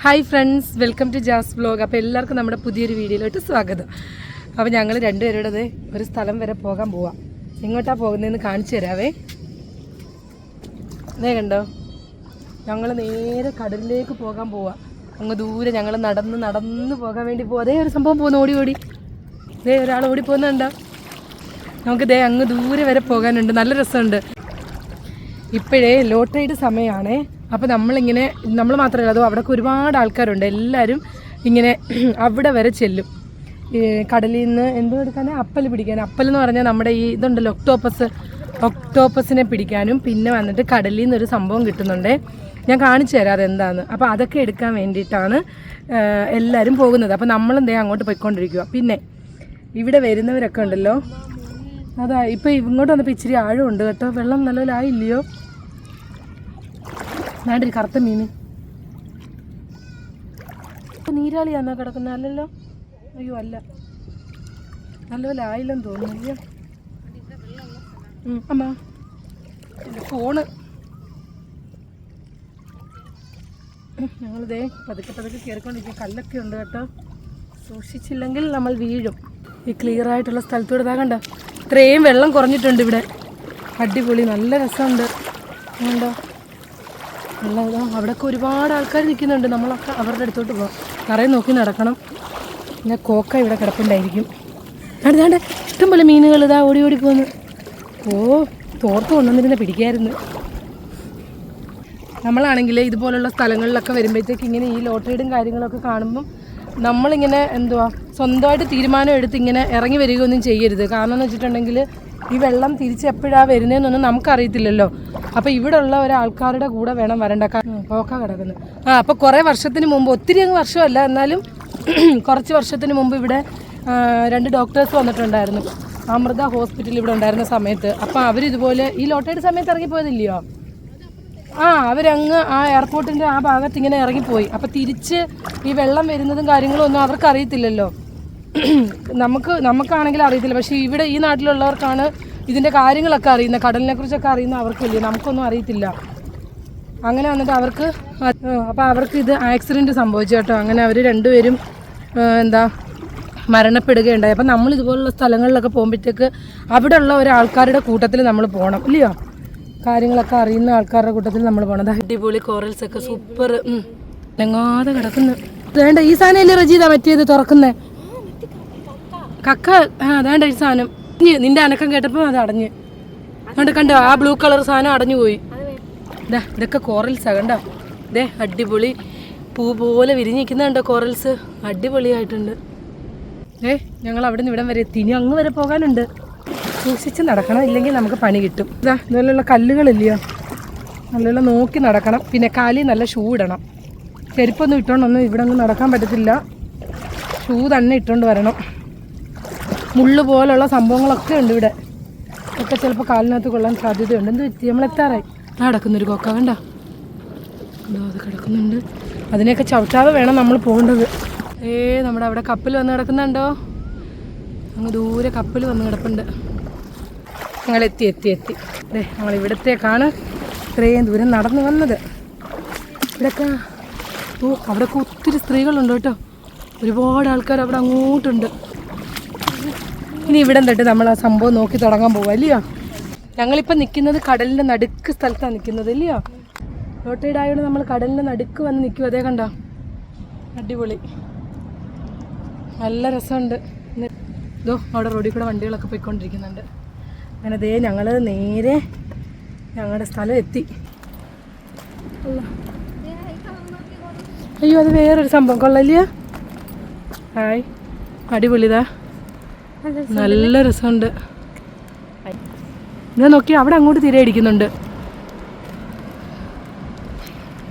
Hi friends, welcome to Jas vlog. അപ്പോൾ എല്ലാവർക്കും നമ്മുടെ പുതിയൊരു വീഡിയോയിലോട്ട് സ്വാഗതം. അപ്പോൾ ഞങ്ങൾ രണ്ടുപേരുടെ ഒരു സ്ഥലം വരെ പോകാൻ പോവാം. എങ്ങോട്ടാണ് പോകുന്നതെന്ന് കാണിച്ചു തരാവേ. അതേ കണ്ടോ, ഞങ്ങൾ നേരെ കടലിലേക്ക് പോകാൻ പോവാം. അങ്ങ് ദൂരെ ഞങ്ങൾ നടന്ന് പോകാൻ വേണ്ടി പോവാം. അതേ ഒരു സംഭവം പോകുന്നു, ഓടി ദേ ഒരാൾ ഓടി പോകുന്നുണ്ടോ. നമുക്ക് ദേ അങ്ങ് ദൂരെ വരെ പോകാനുണ്ട്. നല്ല രസമുണ്ട്. ഇപ്പോഴേ ലോ ടൈഡ് സമയമാണേ. അപ്പോൾ നമ്മൾ മാത്രമല്ല, അതോ അവിടെയൊക്കെ ഒരുപാട് ആൾക്കാരുണ്ട്. എല്ലാവരും ഇങ്ങനെ അവിടെ വരെ ചെല്ലും. കടലിൽ നിന്ന് എന്തോ എടുക്കാനേ, അപ്പൽ പിടിക്കാൻ. അപ്പൽ എന്ന് പറഞ്ഞാൽ നമ്മുടെ ഈ ഇതുണ്ടല്ലോ, ഒക്ടോപ്പസിനെ പിടിക്കാനും പിന്നെ വന്നിട്ട് കടലിൽ നിന്നൊരു സംഭവം കിട്ടുന്നുണ്ട്. ഞാൻ കാണിച്ചു തരാം അതെന്താണെന്ന്. അപ്പോൾ അതൊക്കെ എടുക്കാൻ വേണ്ടിയിട്ടാണ് എല്ലാവരും പോകുന്നത്. അപ്പോൾ നമ്മളെന്തേ അങ്ങോട്ട് പോയിക്കൊണ്ടിരിക്കുക. പിന്നെ ഇവിടെ വരുന്നവരൊക്കെ ഉണ്ടല്ലോ, അതാ ഇപ്പോൾ ഇങ്ങോട്ട് വന്നപ്പോൾ ഇച്ചിരി ആഴമുണ്ട് കേട്ടോ. വെള്ളം നല്ലപോലെ ആയില്ലയോ. നാട്ടൊരു കറുത്ത മീൻ നീരാളിയാണോ കിടക്കുന്നത്? അല്ലല്ലോ, അയ്യോ അല്ല, നല്ലപോലെ ആയില്ലെന്ന് തോന്നുന്നു. അയ്യോ അമ്മ എൻ്റെ ഫോണ്. ഞങ്ങളിതേ പതുക്കെ കയറിക്കൊണ്ടിരിക്കുക. കല്ലൊക്കെ ഉണ്ട് കേട്ടോ, സൂക്ഷിച്ചില്ലെങ്കിൽ നമ്മൾ വീഴും. ഈ ക്ലിയർ ആയിട്ടുള്ള സ്ഥലത്തൂടെ ഇതാ കണ്ടോ, ഇത്രയും വെള്ളം കുറഞ്ഞിട്ടുണ്ട് ഇവിടെ. അടിപൊളി, നല്ല രസമുണ്ട്. കണ്ടോ വെള്ളം. അവിടെയൊക്കെ ഒരുപാട് ആൾക്കാർ നിൽക്കുന്നുണ്ട്. നമ്മളൊക്കെ അവരുടെ അടുത്തോട്ട് പോകാം. നിറയെ നോക്കി നടക്കണം. പിന്നെ കോക്ക ഇവിടെ കിടപ്പുണ്ടായിരിക്കും. അതാണ്ട് ഇഷ്ടംപോലെ മീനുകൾ ഇതാ ഓടി പോകുന്നു. തോർത്ത് കൊണ്ടുവന്നിരുന്ന് പിടിക്കായിരുന്നു. നമ്മളാണെങ്കിൽ ഇതുപോലുള്ള സ്ഥലങ്ങളിലൊക്കെ വരുമ്പോഴത്തേക്ക് ഇങ്ങനെ ഈ ലോട്ടറിയും കാര്യങ്ങളൊക്കെ കാണുമ്പം നമ്മളിങ്ങനെ സ്വന്തമായിട്ട് തീരുമാനം എടുത്ത് ഇങ്ങനെ ഇറങ്ങി വരികയൊന്നും ചെയ്യരുത്. കാരണം എന്ന് വെച്ചിട്ടുണ്ടെങ്കിൽ ഈ വെള്ളം തിരിച്ച് എപ്പോഴാണ് വരുന്നതെന്നൊന്നും നമുക്കറിയത്തില്ലല്ലോ. അപ്പോൾ ഇവിടെ ഉള്ള ഒരാൾക്കാരുടെ കൂടെ വേണം വരണ്ട. പോക്ക കിടക്കുന്നത്. അപ്പോൾ കുറേ വർഷത്തിന് മുമ്പ്, ഒത്തിരി അങ്ങ് വർഷമല്ല എന്നാലും കുറച്ച് വർഷത്തിന് മുമ്പ് ഇവിടെ 2 ഡോക്ടേഴ്സ് വന്നിട്ടുണ്ടായിരുന്നു. അമൃത ഹോസ്പിറ്റൽ ഇവിടെ ഉണ്ടായിരുന്ന സമയത്ത്. അപ്പോൾ അവരിതുപോലെ ഈ ലോട്ടറിയുടെ സമയത്ത് ഇറങ്ങിപ്പോയതില്ലയോ. അവരങ്ങ് ആ എയർപോർട്ടിൻ്റെ ആ ഭാഗത്ത് ഇങ്ങനെ ഇറങ്ങിപ്പോയി. അപ്പോൾ തിരിച്ച് ഈ വെള്ളം വരുന്നതും കാര്യങ്ങളും ഒന്നും അവർക്ക് അറിയത്തില്ലല്ലോ. നമുക്കാണെങ്കിൽ അറിയത്തില്ല. പക്ഷേ ഇവിടെ ഈ നാട്ടിലുള്ളവർക്കാണ് ഇതിൻ്റെ കാര്യങ്ങളൊക്കെ അറിയുന്നത്. കടലിനെ കുറിച്ചൊക്കെ അറിയുന്ന അവർക്കില്ലേ, നമുക്കൊന്നും അറിയത്തില്ല. അങ്ങനെ വന്നിട്ട് അപ്പോൾ അവർക്ക് ഇത് ആക്സിഡൻറ്റ് സംഭവിച്ചു കേട്ടോ. അങ്ങനെ അവർ രണ്ടുപേരും മരണപ്പെടുകയുണ്ടായി. അപ്പം നമ്മൾ ഇതുപോലുള്ള സ്ഥലങ്ങളിലൊക്കെ പോകുമ്പോഴത്തേക്ക് അവിടെ ഉള്ള ഒരാൾക്കാരുടെ കൂട്ടത്തിൽ നമ്മൾ പോകണം, ഇല്ലയോ. കാര്യങ്ങളൊക്കെ അറിയുന്ന ആൾക്കാരുടെ കൂട്ടത്തിൽ നമ്മൾ പോകണം. അടിപൊളി കോറൽസ് ഒക്കെ സൂപ്പർ എങ്ങാതെ കിടക്കുന്നു. വേണ്ട ഈ സാധനം റജീത മറ്റേത് തുറക്കുന്നേ കക്ക. അതാണ്ട ഈ സാധനം. നിന്റെ അനക്കം കേട്ടപ്പോൾ അത് അടഞ്ഞ്. അതുകൊണ്ട് കണ്ടോ, ആ ബ്ലൂ കളർ സാധനം അടഞ്ഞു പോയി. ഇതൊക്കെ കോറൽസാണ് കണ്ടോ. ഇതേ അടിപൊളി പൂ പോലെ വിരിഞ്ഞിരിക്കുന്നുണ്ടോ കോറൽസ്. അടിപൊളിയായിട്ടുണ്ട്. ഞങ്ങൾ അവിടെ നിന്ന് ഇവിടം വരെ എത്തി. ഇനി അങ്ങ് വരെ പോകാനുണ്ട്. സൂക്ഷിച്ച് നടക്കണം, ഇല്ലെങ്കിൽ നമുക്ക് പണി കിട്ടും. ഇതുപോലുള്ള കല്ലുകളില്ലയോ, നല്ലോണം നോക്കി നടക്കണം. പിന്നെ കാലിൽ നല്ല ഷൂ ഇടണം. ചെരുപ്പൊന്നും ഇട്ടുകൊണ്ടൊന്നും ഇവിടെ ഒന്നും നടക്കാൻ പറ്റത്തില്ല. ഷൂ തന്നെ ഇട്ടുകൊണ്ട് വരണം. മുള്ളു പോലുള്ള സംഭവങ്ങളൊക്കെ ഉണ്ട് ഇവിടെ. ഒക്കെ ചിലപ്പോൾ കാലിനകത്ത് കൊള്ളാൻ സാധ്യതയുണ്ട്. എന്ത് പറ്റി, നമ്മളെത്താറായി. കിടക്കുന്നൊരു കൊക്ക കണ്ടോ, അത് കിടക്കുന്നുണ്ട്. അതിനെയൊക്കെ ചവിട്ടാതെ വേണം നമ്മൾ പോകേണ്ടത്. നമ്മുടെ അവിടെ കപ്പൽ വന്ന് കിടക്കുന്നുണ്ടോ. അങ്ങ് ദൂരെ കപ്പൽ വന്ന് കിടപ്പുണ്ട്. ഞങ്ങളെത്തി ഞങ്ങൾ ഇവിടത്തേക്കാണ് ഇത്രയും ദൂരം നടന്നു വന്നത്. ഇവിടെയൊക്കെ അവിടെയൊക്കെ ഒത്തിരി സ്ത്രീകളുണ്ട് കേട്ടോ. ഒരുപാട് ആൾക്കാർ അവിടെ അങ്ങോട്ടുണ്ട്. ഇനി ഇവിടെ തൊട്ട് നമ്മൾ ആ സംഭവം നോക്കി തുടങ്ങാൻ പോവാം, അല്ലയോ. ഞങ്ങളിപ്പോൾ നിൽക്കുന്നത് കടലിൻ്റെ നടുക്ക് സ്ഥലത്താണ് നിൽക്കുന്നത്, അല്ലയോ. ലോട്ടൈഡായോണ്ട് നമ്മൾ കടലിൻ്റെ നടുക്ക് വന്ന് നിൽക്കും. അതേ കണ്ടോ, അടിപൊളി, നല്ല രസമുണ്ട്. അവിടെ റോഡിൽ കൂടെ വണ്ടികളൊക്കെ പോയിക്കൊണ്ടിരിക്കുന്നുണ്ട്. അങ്ങനെ ഞങ്ങൾ നേരെ ഞങ്ങളുടെ സ്ഥലം എത്തി. അയ്യോ, അത് വേറൊരു സംഭവം കൊള്ളല്ലയോ. ഹായ്, അടിപൊളിതാ, നല്ല രസമുണ്ട്. ഇതാ നോക്കി, അവിടെ അങ്ങോട്ട് തിരയടിക്കുന്നുണ്ട്.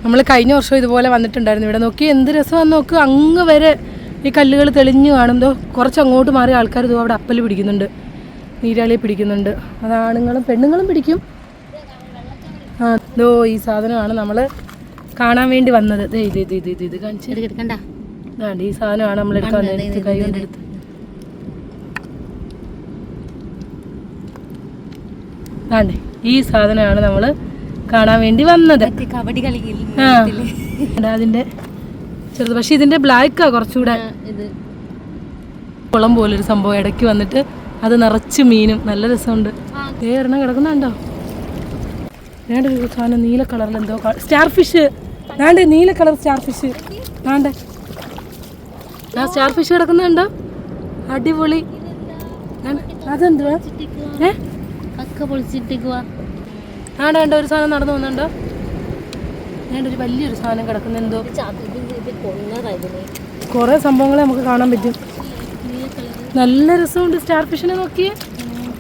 നമ്മൾ കഴിഞ്ഞ വർഷം ഇതുപോലെ വന്നിട്ടുണ്ടായിരുന്നു ഇവിടെ. നോക്കി എന്ത് രസമാണെന്ന് നോക്ക്. അങ്ങ് വരെ ഈ കല്ലുകൾ തെളിഞ്ഞു കാണുമ്പോൾ കുറച്ച് അങ്ങോട്ട് മാറിയ ആൾക്കാർ ഇതോ അവിടെ അപ്പൽ പിടിക്കുന്നുണ്ട്, നീരാളിയെ പിടിക്കുന്നുണ്ട്. അത് ആണുങ്ങളും പെണ്ണുങ്ങളും പിടിക്കും. ഈ സാധനമാണ് നമ്മൾ കാണാൻ വേണ്ടി വന്നത്. ഇത് കാണിച്ചെടുക്കണ്ട. ഈ സാധനമാണ് നമ്മൾ എടുക്കാൻ വന്നത്. കൈ കൊണ്ടെടുത്ത് ഈ സാധനമാണ് നമ്മൾ കാണാൻ വേണ്ടി വന്നത്. അതിൻ്റെ ചെറുത്. പക്ഷെ ഇതിന്റെ ബ്ലാക്കാ കുറച്ചുകൂടെ. കുളം പോലൊരു സംഭവം ഇടയ്ക്ക് വന്നിട്ട് അത് നിറച്ച് മീനും, നല്ല രസമുണ്ട്. ഒരെണ്ണം കിടക്കുന്നുണ്ടോ? വേണ്ട ഒരു സാധനം നീല കളറിൽ എന്തോ സ്റ്റാർ ഫിഷ്. വേണ്ടേ നീല കളർ സ്റ്റാർ ഫിഷ്. വേണ്ടേ ആ സ്റ്റാർ ഫിഷ് കിടക്കുന്നുണ്ടോ? അടിപൊളി. അതെന്തുവാ? വേണ്ട ഒരു സാധനം നടന്നു വന്നുണ്ടോ? വേണ്ട ഒരു വലിയൊരു സാധനം കിടക്കുന്ന എന്തോ. കുറെ സംഭവങ്ങളെ നമുക്ക് കാണാൻ പറ്റും. നല്ല രസമുണ്ട്. സ്റ്റാർ ഫിഷിനെ നോക്കിയേ,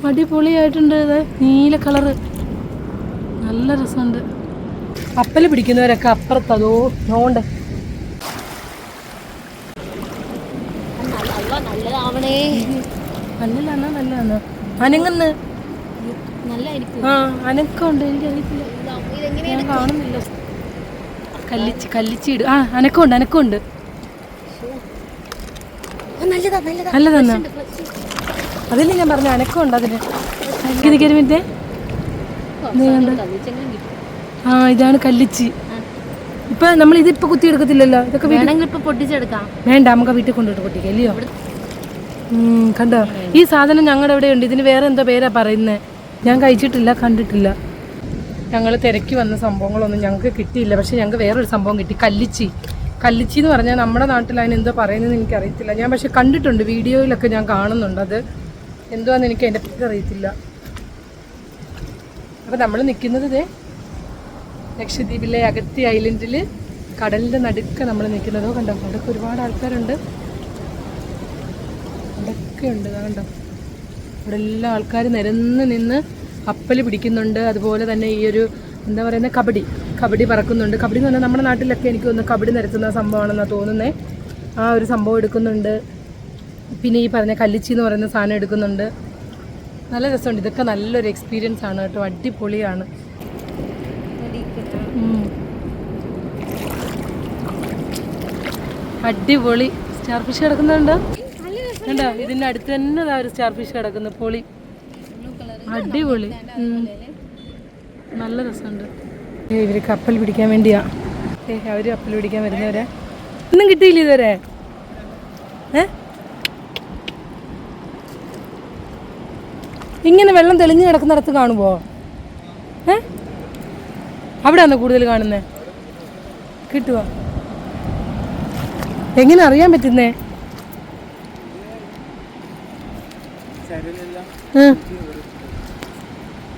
അടിപൊളിയായിട്ടുണ്ട്. ഇത് നീല കളറ്, നല്ല രസമുണ്ട്. കപ്പൽ പിടിക്കുന്നവരൊക്കെ അപ്പുറത്തതോ നോണ്ട്. നല്ലതാണോ അനങ്ങന്ന്? ആ അനക്കമുണ്ട്, എനിക്കറിയത്തില്ല, ഞാൻ കാണുന്നില്ല. കല്ലിച്ചിട്. ആ അനക്കമുണ്ട്. നല്ലതാ. അതല്ലേ ഞാൻ പറഞ്ഞ, അനക്കമുണ്ട് അതിന്. നിൽക്കൊരു മിനിറ്റ്. ആ ഇതാണ് കല്ലിച്ചി. ഇപ്പൊ നമ്മൾ ഇതിപ്പോ കുത്തിയെടുക്കത്തില്ലല്ലോ, ഇതൊക്കെ പൊട്ടിച്ചെടുക്കാം. വേണ്ട, നമുക്ക് വീട്ടിൽ കൊണ്ടുപോയിട്ട് പൊട്ടിക്കാം അല്ലയോ. കണ്ടോ ഈ സാധനം ഞങ്ങളുടെ ഇവിടെ ഉണ്ട്. ഇതിന് വേറെ എന്തോ പേരാ പറയുന്നത്, ഞാൻ കഴിച്ചിട്ടില്ല, കണ്ടിട്ടില്ല. ഞങ്ങൾ തിരക്കി വന്ന സംഭവങ്ങളൊന്നും ഞങ്ങൾക്ക് കിട്ടിയില്ല. പക്ഷെ ഞങ്ങൾക്ക് വേറൊരു സംഭവം കിട്ടി, കല്ലിച്ചി എന്ന് പറഞ്ഞാൽ നമ്മുടെ നാട്ടിൽ അതിന് എന്തോ പറയുന്നത് എനിക്കറിയത്തില്ല. ഞാൻ പക്ഷെ കണ്ടിട്ടുണ്ട്, വീഡിയോയിലൊക്കെ ഞാൻ കാണുന്നുണ്ട്. അത് എന്തുവാന്ന് എനിക്ക് അതിൻ്റെ പേര് അറിയത്തില്ല. അപ്പം നമ്മൾ നിൽക്കുന്നത് ഇതേ ലക്ഷദ്വീപിലെ അഗത്തി ഐലൻഡിൽ കടലിൻ്റെ നടുക്ക് നമ്മൾ നിൽക്കുന്നതോ. കണ്ടോ അവിടെയൊക്കെ ഒരുപാട് ആൾക്കാരുണ്ട്. അവിടെയൊക്കെ ഉണ്ട് കണ്ടോ. അവിടെ എല്ലാ ആൾക്കാർ നിരന്ന് നിന്ന് കപ്പൽ പിടിക്കുന്നുണ്ട്. അതുപോലെ തന്നെ ഈ ഒരു എന്താ പറയുന്നത്, കബഡി പറക്കുന്നുണ്ട്. കബഡി എന്ന് പറഞ്ഞാൽ നമ്മുടെ നാട്ടിലൊക്കെ എനിക്ക് തോന്നുന്നു കബഡി നിരത്തുന്ന സംഭവമാണെന്നാണ് തോന്നുന്നത്. ആ ഒരു സംഭവം എടുക്കുന്നുണ്ട്. പിന്നെ ഈ പറഞ്ഞ കല്ലിച്ചി എന്ന് പറയുന്ന സാധനം എടുക്കുന്നുണ്ട്. നല്ല രസമുണ്ട്. ഇതൊക്കെ നല്ലൊരു എക്സ്പീരിയൻസ് ആണ് കേട്ടോ, അടിപൊളിയാണ്. അടിപൊളി. സ്റ്റാർ ഫിഷ് കിടക്കുന്നുണ്ടോ? കണ്ടോ ഇതിൻ്റെ അടുത്ത് തന്നെ ഒരു സ്റ്റാർ ഫിഷ് കിടക്കുന്നു. പൊളി, അടിപൊളി, നല്ല രസമുണ്ട്. ഇവര് കപ്പൽ പിടിക്കാൻ വേണ്ടിയാ. അവര് കപ്പൽ പിടിക്കാൻ വരുന്നവരെ ഒന്നും കിട്ടിയില്ല ഇതുവരെ. ഇങ്ങനെ വെള്ളം തെളിഞ്ഞു കിടക്കുന്നിടത്ത് കാണുമ്പോ അവിടെയാണോ കൂടുതൽ കാണുന്നേ? കിട്ടുവോ? എങ്ങനെ അറിയാൻ പറ്റുന്നേ?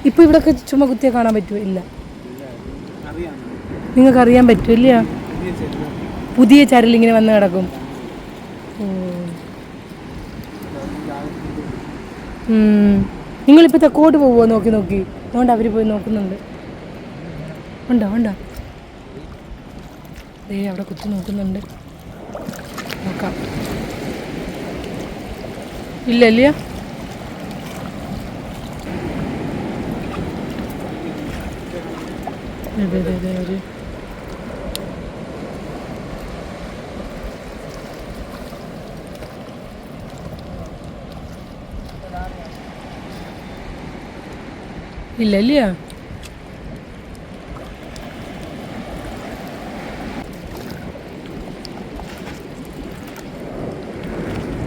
ഇപ്പൊ ഇവിടെ ചുമ കുത്തിയാ കാണാൻ പറ്റുമോ? ഇല്ല, നിങ്ങൾക്ക് അറിയാൻ പറ്റുമല്ല. പുതിയ ചരലിങ്ങനെ വന്ന് കിടക്കും. നിങ്ങളിപ്പോൾ തെക്കോട്ട് പോവുമോ? നോക്കി അതുകൊണ്ട് അവർ പോയി നോക്കുന്നുണ്ട്. ഉണ്ടോ അവിടെ കുത്തി നോക്കുന്നുണ്ട്. നോക്കാം. ഇല്ലല്ലേ? അതെ ഇല്ലല്ലേ?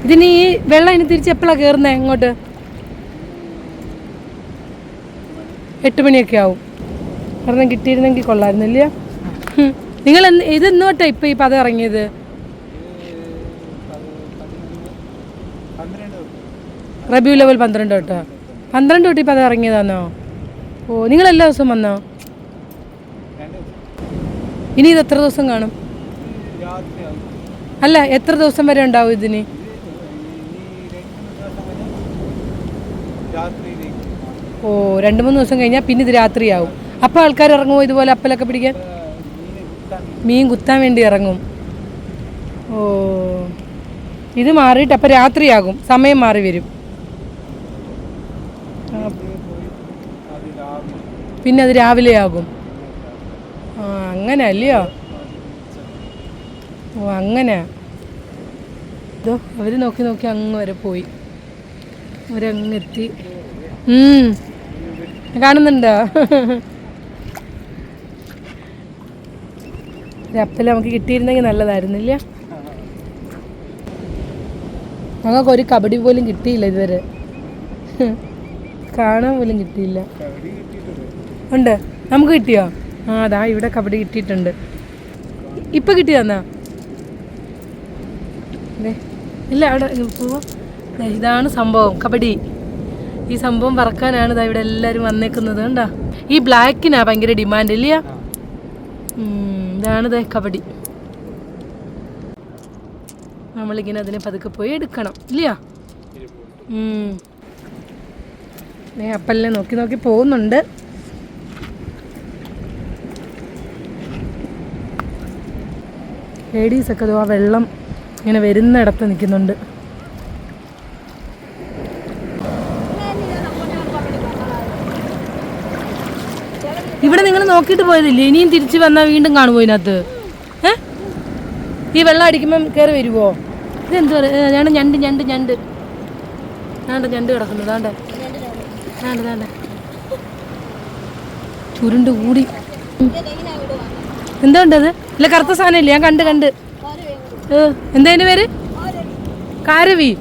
ഇതിന് ഈ വെള്ളം ഇനി തിരിച്ച് എപ്പോഴാണ് കയറുന്നേ ഇങ്ങോട്ട്? 8 മണിയൊക്കെ ആവും. കാരണം കിട്ടിയിരുന്നെങ്കിൽ കൊള്ളായിരുന്നില്ല. നിങ്ങൾ ഇത് ഇന്നോട്ടാ ഇപ്പം ഈ പദം ഇറങ്ങിയത്? റബിയുൽ അവ്വൽ 12 തൊട്ടോ? 12 തൊട്ട് ഈ പദം ഇറങ്ങിയതാണോ? ഓ, നിങ്ങൾ എല്ലാ ദിവസവും വന്നോ? ഇനി ഇത് എത്ര ദിവസം കാണും? അല്ല, എത്ര ദിവസം വരെ ഉണ്ടാവും ഇതിന്? ഓ, 2-3 ദിവസം കഴിഞ്ഞാൽ പിന്നെ ഇത് രാത്രിയാവും. അപ്പോൾ ആൾക്കാർ ഇറങ്ങുമോ ഇതുപോലെ അപ്പലൊക്കെ പിടിക്കാൻ? മീൻ കുത്താൻ വേണ്ടി ഇറങ്ങും. ഓ, ഇത് മാറിയിട്ട് അപ്പം രാത്രിയാകും, സമയം മാറി വരും. പിന്നെ അത് രാവിലെ ആകും. ആ, അങ്ങനെ അല്ലയോ? ഓ, അങ്ങനെ. ഇതോ അവർ നോക്കി അങ്ങ് വരെ പോയി. അവരങ്ങെത്തി. കാണുന്നുണ്ടോ? ഒരു അപ്പല് നമുക്ക് കിട്ടിയിരുന്നെങ്കിൽ നല്ലതായിരുന്നില്ല. ഞങ്ങൾക്കൊരു കബഡി പോലും കിട്ടിയില്ല ഇതുവരെ, കാണാൻ പോലും കിട്ടിയില്ല. ഉണ്ട്, നമുക്ക് കിട്ടിയോ? ആ അതാ ഇവിടെ കബഡി കിട്ടിയിട്ടുണ്ട്. ഇപ്പം കിട്ടിയാന്നാ ഇല്ല, അവിടെ പോവാ. ഇതാണ് സംഭവം കബഡി. ഈ സംഭവം പറക്കാനാണ് ഇതാ ഇവിടെ എല്ലാവരും വന്നേക്കുന്നത്. കണ്ടാ, ഈ ബ്ലാക്കിനാ ഭയങ്കര ഡിമാൻഡ് ഇല്ല. ഇതാണ് കബഡി. നമ്മളിങ്ങനെ അതിനെ പതുക്കെ പോയി എടുക്കണം ഇല്ല. അപ്പലിനെ നോക്കി നോക്കി പോകുന്നുണ്ട്. ലേഡീസൊക്കെ ആ വെള്ളം ഇങ്ങനെ വരുന്നിടത്ത് നിൽക്കുന്നുണ്ട്. ഇവിടെ നിങ്ങൾ നോക്കിയിട്ട് പോയതില്ലേ? ഇനിയും തിരിച്ച് വന്നാൽ വീണ്ടും കാണുമോ ഇതിനകത്ത്? ഈ വെള്ളം അടിക്കുമ്പം കയറി വരുമോ? ഇതെന്താ ഞാൻ ഞണ്ട് ഞണ്ട് ഞണ്ട് വേണ്ട ഞണ്ട് കിടക്കുന്നു. വേണ്ട വേണ്ട വേണ്ട ചുരുണ്ട് കൂടി. എന്താ ഉണ്ടത്? ഇല്ല, കറുത്ത സാധനം ഇല്ലേ? ഞാൻ കണ്ട് എന്താ അതിൻ്റെ പേര്? കാരവി.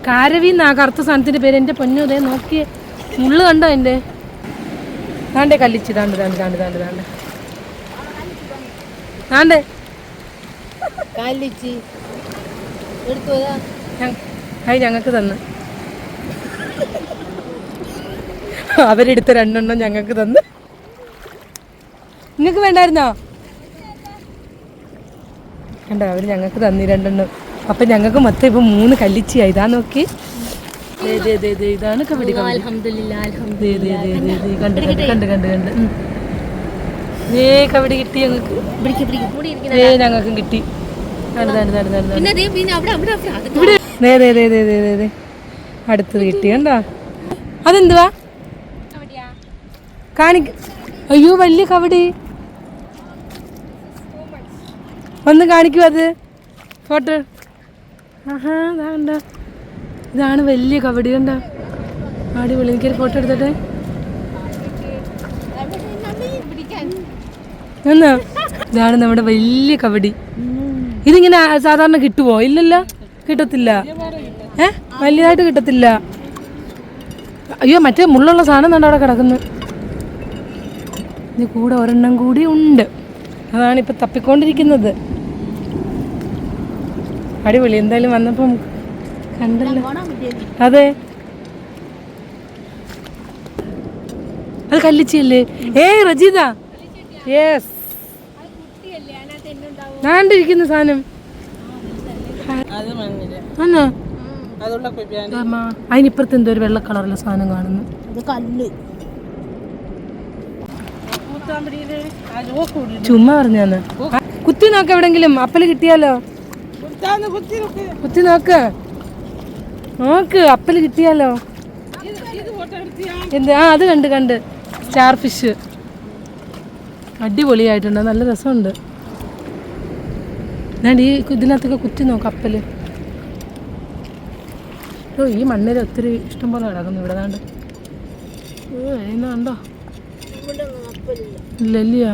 കാരവി എന്നാ കറുത്ത സാധനത്തിൻ്റെ പേര്. എൻ്റെ പൊന്നു, അതേ നോക്കിയേ, മുള്ളു കണ്ടോ എൻ്റെ? താണ്ടേ കല്ലിച്ച്, താണ്ട് താണ്ട് താണ്ട് താണ്ട് താണ്ട് താണ്ടേ കല്ലിച്ച് ഞങ്ങൾക്ക് തന്ന്. അവരെടുത്ത 2 എണ്ണം ഞങ്ങൾക്ക് തന്ന്. നിങ്ങൾക്ക് വേണ്ടായിരുന്നോ? കണ്ടോ, അവർ ഞങ്ങൾക്ക് തന്നി 2 എണ്ണം. അപ്പം ഞങ്ങൾക്ക് മൊത്തം ഇപ്പം 3 കല്ലിച്ചിയായി. ഇതാ നോക്കി, ഇതാണ് കബഡി. കണ്ട് കബഡി കിട്ടി ഞങ്ങൾക്ക്. ഞങ്ങൾക്കും കിട്ടി. അടുത്തത് കിട്ടി. കണ്ടാ, അതെന്തുവാ കാണിക്ക? അയ്യോ, വലിയ കബഡി. ഒന്ന് കാണിക്കൂ അത്, ഫോട്ടോ. ആഹാ, കണ്ട, ഇതാണ് വലിയ കബഡി. കണ്ട, അടിപൊളി. എനിക്കൊരു ഫോട്ടോ എടുത്തോട്ടെ. എന്നാ ഇതാണ് നമ്മുടെ വലിയ കബഡി. ഇതിങ്ങനെ സാധാരണ കിട്ടുമോ? ഇല്ലല്ലോ, കിട്ടത്തില്ല. വലിയതായിട്ട് കിട്ടത്തില്ല. അയ്യോ, മറ്റേ മുള്ളുള്ള സാധനം തന്നെ അവിടെ കിടക്കുന്നു. ഇത് കൂടെ ഒരെണ്ണം കൂടി ഉണ്ട്. അതാണ് ഇപ്പം തപ്പിക്കൊണ്ടിരിക്കുന്നത്. അടിപൊളി. എന്തായാലും വന്നപ്പം കണ്ടല്ലോ. അതെ, അത് കല്ലിച്ചല്ലേ? റജീദ, യെസ്, നാണ്ടിരിക്കുന്ന സാധനം. അതിനിപ്പുറത്ത് എന്തോ ഒരു വെള്ള കളറുള്ള സാധനം കാണുന്നു. ചുമ്മാ പറഞ്ഞാന്ന്. കുത്തി നോക്ക, എവിടെങ്കിലും അപ്പല് കിട്ടിയാലോ? കുത്തി നോക്ക് നോക്ക്, അപ്പല് കിട്ടിയാലോ? എന്ത്? അത് കണ്ട് സ്റ്റാർ ഫിഷ് അടിപൊളിയായിട്ടുണ്ട്, നല്ല രസമുണ്ട്. ഞാൻ ഈ ഇതിനകത്തൊക്കെ കുത്തി നോക്കാം അപ്പല്. ഈ മണ്ണിൽ ഒത്തിരി ഇഷ്ടം പോലെ കിടക്കുന്നു ഇവിടെ. ദാണ്ട് കണ്ടോ? ഇല്ല ഇല്ലയാ,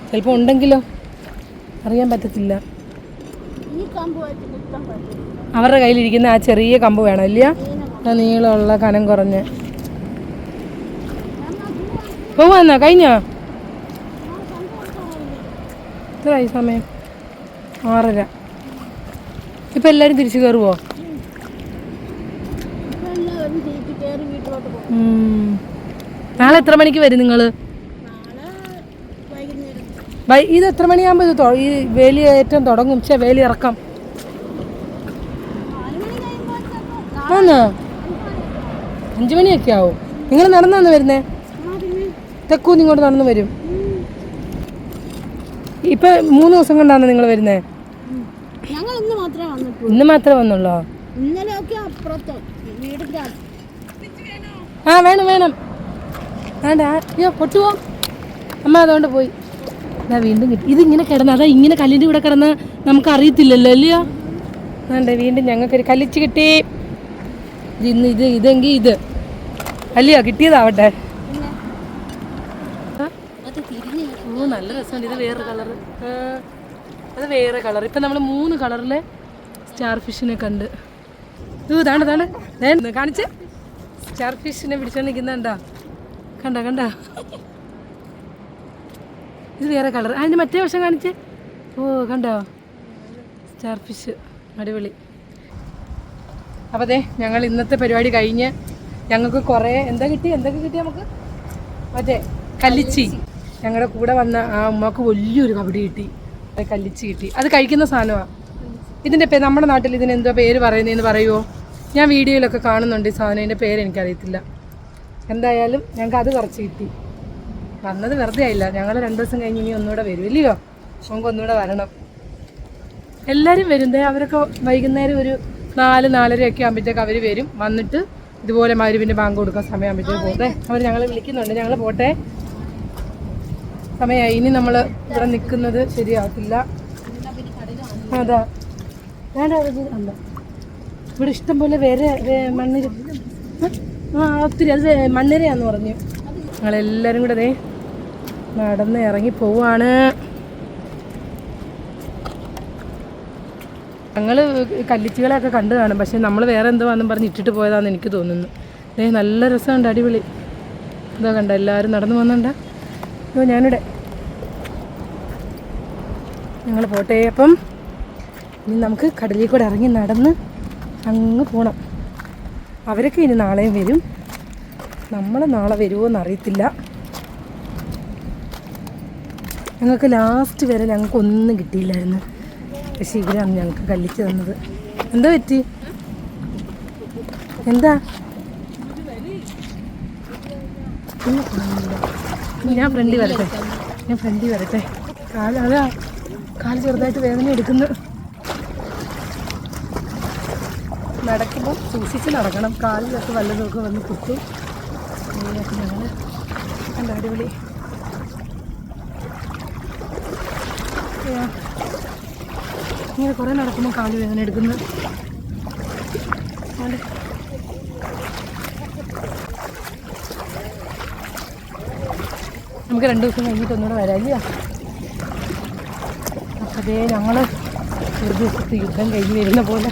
ചിലപ്പോൾ ഉണ്ടെങ്കിലോ അറിയാൻ പറ്റത്തില്ല. അവരുടെ കയ്യിലിരിക്കുന്ന ആ ചെറിയ കമ്പ് വേണം ഇല്ല, നീളമുള്ള കനം കുറഞ്ഞ്. പോവാന്നാ? കഴിഞ്ഞോ? എത്രയായി സമയം? 6:30. ഇപ്പം എല്ലാവരും തിരിച്ചു കയറുമോ? നാളെ എത്ര മണിക്ക് വരും നിങ്ങൾ? ഇത് എത്ര മണിയാകുമ്പോൾ ഇത് ഈ വേലിയേറ്റം തുടങ്ങും? വേലി ഇറക്കാം. ആന്നോ? 5 മണിയൊക്കെ ആവും. നിങ്ങൾ നടന്നാന്ന് വരുന്നേ? തെക്കൂന്ന് ഇങ്ങോട്ട് നടന്നു വരും. ഇപ്പൊ 3 ദിവസം കൊണ്ടാണ് നിങ്ങൾ വരുന്നേ? ഇന്ന് മാത്രമേ വന്നുള്ളോ? ആ വേണം വേണം. വേണ്ട, അയ്യോ പൊട്ടുവോ അമ്മ, അതുകൊണ്ട് പോയി. അതാ വീണ്ടും കിട്ടി. ഇതിങ്ങനെ കിടന്ന, അതാ ഇങ്ങനെ കല്ലിൻ്റെ കൂടെ കിടന്ന നമുക്ക് അറിയത്തില്ലല്ലോ അല്ലയോ? വേണ്ട, വീണ്ടും ഞങ്ങൾക്കൊരു കല്ലിച്ച് കിട്ടി. ഇന്ന് ഇതെങ്കിൽ ഇത് അല്ലയോ? കിട്ടിയതാവട്ടെ. ഓ, നല്ല രസമുണ്ട്. ഇത് വേറെ കളറ്, അത് വേറെ കളർ. ഇപ്പം നമ്മൾ 3 കളറിലെ സ്റ്റാർ ഫിഷിനെ കണ്ട്. ഇതാണ് കാണിച്ച് സ്റ്റാർ ഫിഷിനെ പിടിച്ചോണ്ട് നിൽക്കുന്നുണ്ടോ? കണ്ട ഇത് വേറെ കളർ. അതിൻ്റെ മറ്റേ വശം കാണിച്ച്. ഓ കണ്ടോ സ്റ്റാർ ഫിഷ്, അടിപൊളി. അപ്പോൾ അതെ ഞങ്ങൾ ഇന്നത്തെ പരിപാടി കഴിഞ്ഞ് ഞങ്ങൾക്ക് കുറേ എന്തൊക്കെ കിട്ടി നമുക്ക്? മറ്റേ കല്ലിച്ചി. ഞങ്ങളുടെ കൂടെ വന്ന ആ ഉമ്മക്ക് വലിയൊരു കബഡി കിട്ടി, കല്ലിച്ചി കിട്ടി. അത് കഴിക്കുന്ന സാധനമാണ്. ഇതിൻ്റെ നമ്മുടെ നാട്ടിൽ ഇതിന് എന്തോ പേര് പറയുന്നതെന്ന് പറയുമോ? ഞാൻ വീഡിയോയിലൊക്കെ കാണുന്നുണ്ട് ഈ സാധനം, ഇതിൻ്റെ പേര് എനിക്കറിയത്തില്ല. എന്തായാലും ഞങ്ങൾക്ക് അത് കുറച്ച് കിട്ടി. വന്നത് വെറുതെ ആയില്ല. ഞങ്ങൾ 2 ദിവസം കഴിഞ്ഞ് ഇനി ഒന്നുകൂടെ വരും, ഇല്ലയോ? നമുക്ക് ഒന്നുകൂടെ വരണം. എല്ലാവരും വരുന്നേ. അവരൊക്കെ വൈകുന്നേരം ഒരു 4-4:30 ഒക്കെ ആകുമ്പോഴത്തേക്ക് അവർ വരും. വന്നിട്ട് ഇതുപോലെ മഗ്‌രിബിൻ്റെ ബാങ്ക് കൊടുക്കാൻ സമയമാകുമ്പോഴത്തേക്ക് പോട്ടെ. അവർ ഞങ്ങളെ വിളിക്കുന്നുണ്ട്, ഞങ്ങൾ പോട്ടെ, സമയമായി. ഇനി നമ്മൾ ഇവിടെ നിൽക്കുന്നത് ശരിയാകത്തില്ല. അതാ അല്ല, ഇവിടെ ഇഷ്ടം പോലെ മണ്ണിര, ഒത്തിരി. അത് മണ്ണിരയാന്ന് പറഞ്ഞു. ഞങ്ങളെല്ലാവരും കൂടെ ദേ നടന്ന് ഇറങ്ങി പോവാണ്. ഞങ്ങൾ കല്ലിച്ചികളെയൊക്കെ കണ്ടു കാണും, പക്ഷേ നമ്മൾ വേറെ എന്തോ ആണെന്നും പറഞ്ഞ് ഇട്ടിട്ട് പോയതാണെന്ന് എനിക്ക് തോന്നുന്നു. നല്ല രസമുണ്ട്, അടിപൊളി. ഇതാ കണ്ട എല്ലാവരും നടന്നു പോകുന്നുണ്ട്. അപ്പോൾ ഞാനിവിടെ ഞങ്ങൾ പോട്ടെ. അപ്പം ഇനി നമുക്ക് കടലിൽ കൂടെ ഇറങ്ങി നടന്ന് അങ്ങ് പോകണം. അവരൊക്കെ ഇനി നാളെയും വരും, നമ്മൾ നാളെ വരുമോ എന്നറിയത്തില്ല. ഞങ്ങൾക്ക് ലാസ്റ്റ് വരെ ഞങ്ങൾക്കൊന്നും കിട്ടിയില്ലായിരുന്നു, പക്ഷേ ഇവരാണ് ഞങ്ങൾക്ക് കല്ലിച്ച് തന്നത്. എന്താ പറ്റി? എന്താ? ഞാൻ ഫ്രണ്ടിൽ വരട്ടെ. കാല് ചെറുതായിട്ട് വേദന എടുക്കുന്നു. നടക്കുമ്പോൾ സൂക്ഷിച്ച് നടക്കണം, കാലിലൊക്കെ വല്ലതൊക്കെ വന്ന് കുത്തും. ഞങ്ങൾ കണ്ട അടിപൊളി. ഇങ്ങനെ കുറേ നടക്കുമ്പോൾ കാല് വേദന എടുക്കുന്നു. നമുക്ക് 2 ദിവസം കഴിഞ്ഞിട്ട് ഒന്നുകൂടെ വരാമില്ല. അപ്പം അതേ ഞങ്ങൾ ഒരു ദിവസത്തെ യുദ്ധം കഴിഞ്ഞ് വരുന്ന പോലെ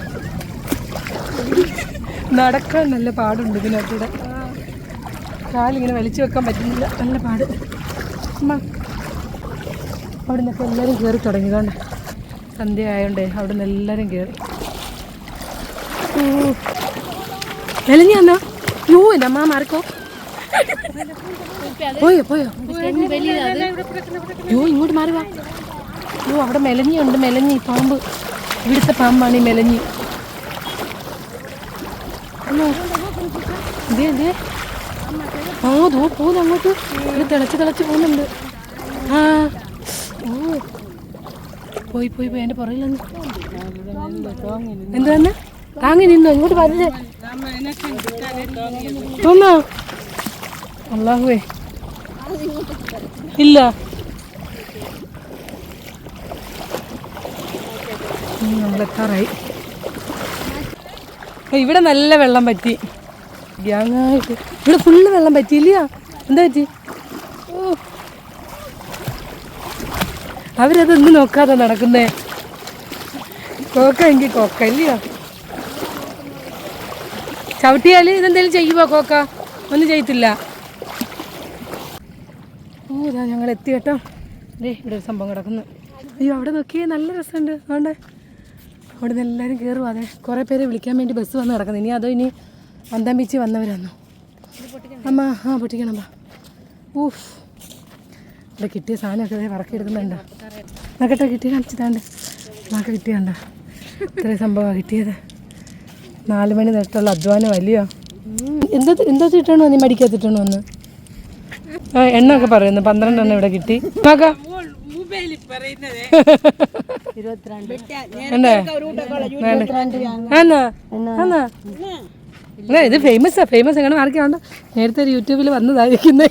നടക്കാൻ നല്ല പാടുണ്ട്. ഇതിനകത്തൂടെ കാലിങ്ങനെ വലിച്ചു വെക്കാൻ പറ്റുന്നില്ല, നല്ല പാട്. അവിടെ നിന്നൊക്കെ എല്ലാവരും കയറി തുടങ്ങിയതുകൊണ്ട് സന്ധ്യ ആയതുകൊണ്ടേ അവിടെ നിന്ന് എല്ലാവരും കയറി. മെലിഞ്ഞു വന്നോ? എൻ്റെ അമ്മ മാറിക്കോ. പോയോ ഇങ്ങോട്ട് മാറി വാ. അവിടെ മെലഞ്ഞുണ്ട്, മെലഞ്ഞി പാമ്പ്. ഇവിടുത്തെ പാമ്പാണ് ഈ മെലഞ്ഞി. ഇതേ പോകുന്നു അങ്ങോട്ട്. ഇത് തിളച്ച് പോകുന്നുണ്ട്. പോയി എൻ്റെ പുറകിലൊന്ന് എന്താണ് താങ്ങി നിന്നോ? ഇങ്ങോട്ട് വരല്ലേ? തോന്നോ? അല്ലാഹുവേ ഇല്ല. നമ്മളെത്താറായി. ഇവിടെ നല്ല വെള്ളം പറ്റി, ഗ്യാങ്ങായിട്ട്. ഇവിടെ ഫുള്ള് വെള്ളം പറ്റിയില്ല. എന്താ പറ്റി? അവരതൊന്നും നോക്കാതെ നടക്കുന്നേ. കോക്ക എങ്കിൽ കോക്ക ഇല്ലയോ? ചവിട്ടിയാൽ ഇതെന്തെങ്കിലും ചെയ്യുമോ കോക്ക? ഒന്നും ചെയ്യത്തില്ല. ഇതാ ഞങ്ങൾ എത്തി കേട്ടോ. ഇവിടെ ഒരു സംഭവം കിടക്കുന്നു. അയ്യോ അവിടെ നോക്കിയേ, നല്ല രസമുണ്ട്. അതുകൊണ്ട് അവിടെ നിന്ന് എല്ലാവരും കയറും. അതെ കുറേ പേരെ വിളിക്കാൻ വേണ്ടി ബസ് വന്ന് കിടക്കുന്നു. ഇനി അന്താം ബീച്ചിൽ വന്നവരാന്നോ അമ്മ? പൊട്ടിക്കണം. ഇവിടെ കിട്ടിയ സാധനമൊക്കെ വറക്കിയെടുക്കുന്നുണ്ടോ? നോക്കട്ടെ, കിട്ടിയ കാണിച്ചതാണ്ട്. നമുക്ക് കിട്ടിയുണ്ടോ? ഇത്രയും സംഭവമാണ് കിട്ടിയത്. 4 മണി തൊട്ടുള്ള അധ്വാനം വലിയോ? എന്തോ ഇട്ടണോ? നീ മടിക്കാത്തിട്ടണോ ഒന്ന്? എണ്ണ ഒക്കെ പറയുന്നു 12 എണ്ണം ഇവിടെ കിട്ടി. നോക്കാം ഇത് ഫേമസ് എങ്ങനെ മാറിക്കാണ്ട്. നേരത്തെ ഒരു യൂട്യൂബിൽ വന്നതായിരിക്കുന്നേ.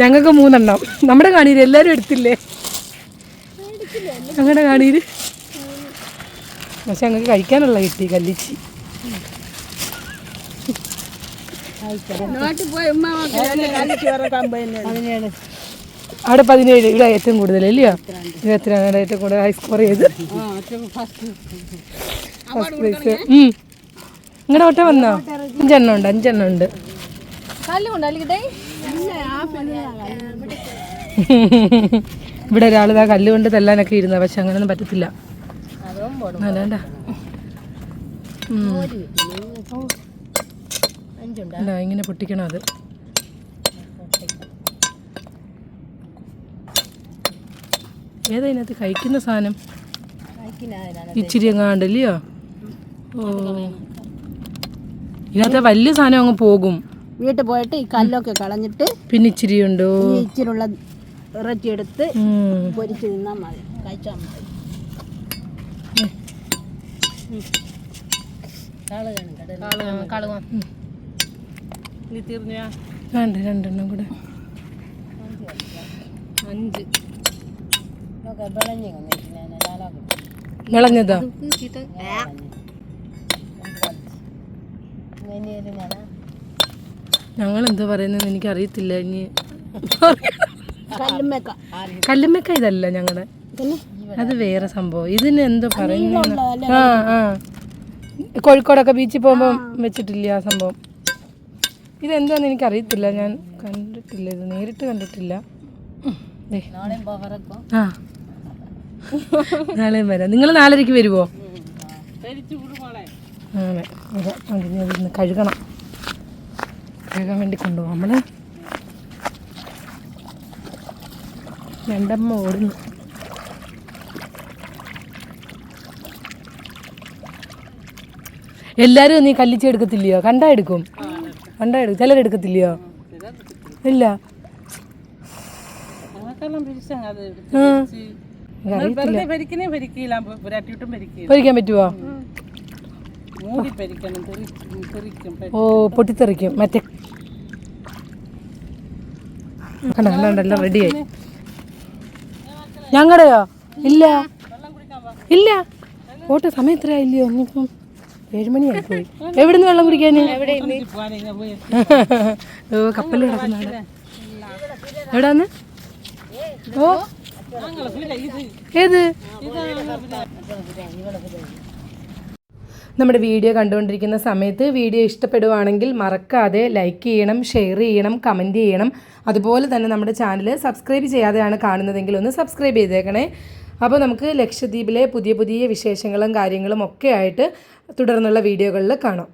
ഞങ്ങൾക്ക് 3 എണ്ണം. നമ്മുടെ കാണിയിൽ എല്ലാവരും എടുത്തില്ലേ? അങ്ങനെ കാണീര്. പക്ഷെ ഞങ്ങൾക്ക് കഴിക്കാനുള്ള കിട്ടി കല്ലിച്ചി. അവിടെ 17, ഇവിടെ ഏറ്റവും കൂടുതൽ അല്ലയോ? 22 ഏറ്റവും കൂടുതൽ ഹൈ സ്കോർ ചെയ്ത് ഫസ്റ്റ് പ്രൈസ്. നിങ്ങളുടെ ഓട്ടം വന്നോ? 5 ഉണ്ട്. ഇവിടെ ഒരാൾ ഇതാ കല്ലുകൊണ്ട് തെല്ലാനൊക്കെ ഇരുന്ന, പക്ഷെ അങ്ങനെയൊന്നും പറ്റത്തില്ല. അല്ലാണ്ട ഇങ്ങനെ പൊട്ടിക്കണം. അത് ഏതാ ഇതിനകത്ത് കഴിക്കുന്ന സാധനം? ഇച്ചിരി എങ്ങാണ്ടല്ലയോ? ഓ, ഇതിനകത്ത് വലിയ സാധനം അങ്ങ് പോകും. വീട്ടിൽ പോയിട്ട് ഈ കല്ലൊക്കെ കളഞ്ഞിട്ട് പിന്നെ ഇച്ചിരി ഉണ്ടോ? ഇച്ചിരിയുള്ള ഇറച്ചി എടുത്ത് പൊരിച്ച് തിന്നാൽ മതി, കഴിച്ചാൽ മതി. രണ്ടെണ്ണം കൂടെ 5 വിളഞ്ഞതാ. ഞങ്ങൾ എന്താ പറയുന്നത് എനിക്കറിയത്തില്ല. ഇനി കല്ലുമ്മക്ക ഇതല്ല ഞങ്ങളുടെ, അത് വേറെ സംഭവം. ഇതിന് എന്തോ പറയുന്നത്? കോഴിക്കോടൊക്കെ ബീച്ചിൽ പോകുമ്പോൾ വെച്ചിട്ടില്ല ആ സംഭവം. ഇതെന്താന്ന് എനിക്കറിയത്തില്ല, ഞാൻ കണ്ടിട്ടില്ല, ഇത് നേരിട്ട് കണ്ടിട്ടില്ല. ആ, നാളെയും വരാം. നിങ്ങൾ 4:30 വരുമോ? അങ്ങനെ കഴുകണം, കഴുകാൻ വേണ്ടി കൊണ്ടുപോകാം. നമ്മൾ രണ്ടമ്മ ഓടുന്നു. എല്ലാവരും നീ കല്ലിച്ചി എടുക്കത്തില്ലയോ? കണ്ടാ എടുക്കും. ചിലരെടുക്കത്തില്ലയോ? ഇല്ല, പൊരിക്കാൻ പറ്റുമോ? ഓ, പൊട്ടിത്തെറിക്കും. മറ്റേ കണ്ടല്ലോ റെഡിയായി. ഞങ്ങളുടെയോ? ഇല്ല ഇല്ല, ഓട്ടെ സമയം എത്രയായില്ലയോ? ഇനിയിപ്പം 7 മണിയായിപ്പോയി. എവിടുന്ന് വെള്ളം കുടിക്കാന്? ഓ, കപ്പൽ കിടക്കുന്ന എവിടാന്ന്? ഓ, ഏത്? നമ്മുടെ വീഡിയോ കണ്ടുകൊണ്ടിരിക്കുന്ന സമയത്ത് വീഡിയോ ഇഷ്ടപ്പെടുവാണെങ്കിൽ മറക്കാതെ ലൈക്ക് ചെയ്യണം, ഷെയർ ചെയ്യണം, കമൻറ്റ് ചെയ്യണം. അതുപോലെ തന്നെ നമ്മുടെ ചാനൽ സബ്സ്ക്രൈബ് ചെയ്യാതെയാണ് കാണുന്നതെങ്കിൽ ഒന്ന് സബ്സ്ക്രൈബ് ചെയ്തേക്കണേ. അപ്പോൾ നമുക്ക് ലക്ഷദ്വീപിലെ പുതിയ പുതിയ വിശേഷങ്ങളും കാര്യങ്ങളും ഒക്കെ ആയിട്ട് തുടർന്നുള്ള വീഡിയോകളിൽ കാണാം.